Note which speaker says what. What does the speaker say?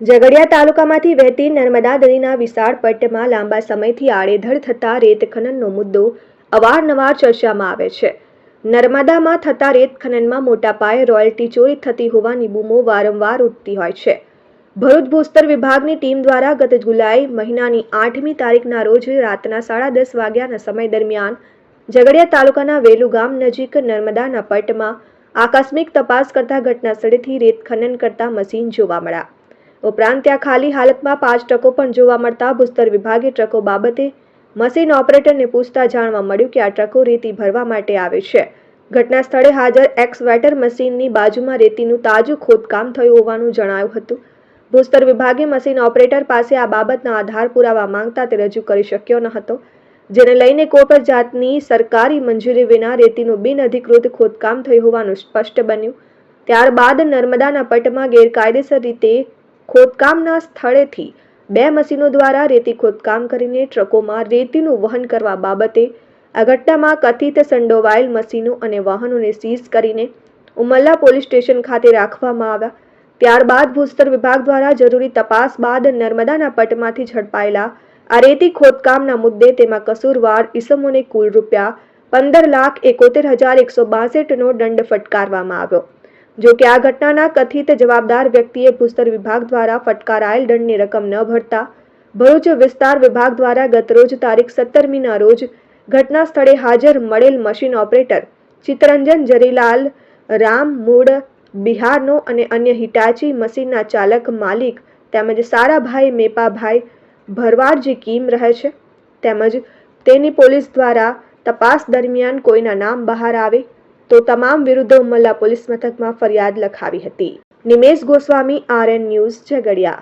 Speaker 1: ઝઘડિયા તાલુકામાંથી વહેતી નર્મદા નદીના વિશાળ પટ્ટમાં લાંબા સમયથી આડેધડ થતા રેત ખનનનો મુદ્દો અવારનવાર ચર્ચામાં આવે છે. નર્મદામાં થતા રેત ખનનમાં મોટા પાયે રોયલ્ટી ચોરી થતી હોવાની બૂમો વારંવાર ઉઠતી હોય છે. ભરૂચ ભૂસ્તર વિભાગની ટીમ દ્વારા ગત જુલાઈ મહિનાની 8મી તારીખના રોજ રાતના 10:30 વાગ્યાના સમય દરમિયાન ઝઘડિયા તાલુકાના વેલુ ગામ નજીક નર્મદાના પટ્ટમાં આકસ્મિક તપાસ કરતા ઘટના સ્થળેથી રેત ખનન કરતા મશીન જોવા મળ્યા. ઉપરાંત ત્યાં ખાલી હાલતમાં 5 ટ્રકો પણ જોવા મળતા ભૂસ્તર વિભાગે ટ્રકો બાબતે મશીન ઓપરેટરને પૂછતા જાણવા મળ્યું કે આ ટ્રકો રેતી ભરવા માટે આવે છે. ઘટના સ્થળે હાજર એક્સવેટર મશીનની બાજુમાં રેતીનું તાજું ખોદકામ થયું હોવાનું જણાયું હતું. ભૂસ્તર વિભાગે મશીન ઓપરેટર પાસે આ બાબતના આધાર પુરાવા માંગતા તે રજૂ કરી શક્યો ન હતો, જેને લઈને કોઈ પણ જાતની સરકારી મંજૂરી વિના રેતીનું બિનઅધિકૃત ખોદકામ થયું હોવાનું સ્પષ્ટ બન્યું. ત્યારબાદ નર્મદાના પટ્ટમાં ગેરકાયદેસર રીતે ખોદકામના સ્થળેથી 2 મશીનો દ્વારા રેતી ખોદકામ કરીને ટ્રકોમાં રેતીનું વહન કરવા બાબતે આ ઘટનામાં કથિત સંડોવાયેલ મશીનો અને વાહનોને સીઝ કરીને ઉમલ્લા પોલીસ સ્ટેશન ખાતે રાખવામાં આવ્યા. ત્યારબાદ ભૂસ્તર વિભાગ દ્વારા જરૂરી તપાસ બાદ નર્મદાના પટ્ટમાંથી ઝડપાયેલા આ રેતી ખોદકામના મુદ્દે તેમાં કસૂરવાર ઇસમોને કુલ ₹15,71,162નો દંડ ફટકારવામાં આવ્યો. જો કે આ ઘટનાના કથિત જવાબદાર વ્યક્તિએ ભૂસ્તર વિભાગ દ્વારા ફટકારાયેલ દંડની રકમ ન ભરતા ભરૂચ વિસ્તાર વિભાગ દ્વારા ગતરોજ તારીખ 17મીના રોજ ઘટના સ્થળે હાજર મળેલ મશીન ઓપરેટર ચિત્તરંજન જરીલાલ રામ મૂળ બિહારનો અને અન્ય હિટાચી મશીનના ચાલક માલિક તેમજ સારાભાઈ મેપાભાઈ ભરવાડજી કીમ રહે છે તેમજ તેની પોલીસ દ્વારા તપાસ દરમિયાન કોઈના નામ બહાર આવે તો તમામ વિરુદ્ધ ઉમલ્લા પોલીસ મથકમાં ફરિયાદ લખાવી હતી. Nimesh Goswami, RN news, Jhagadia.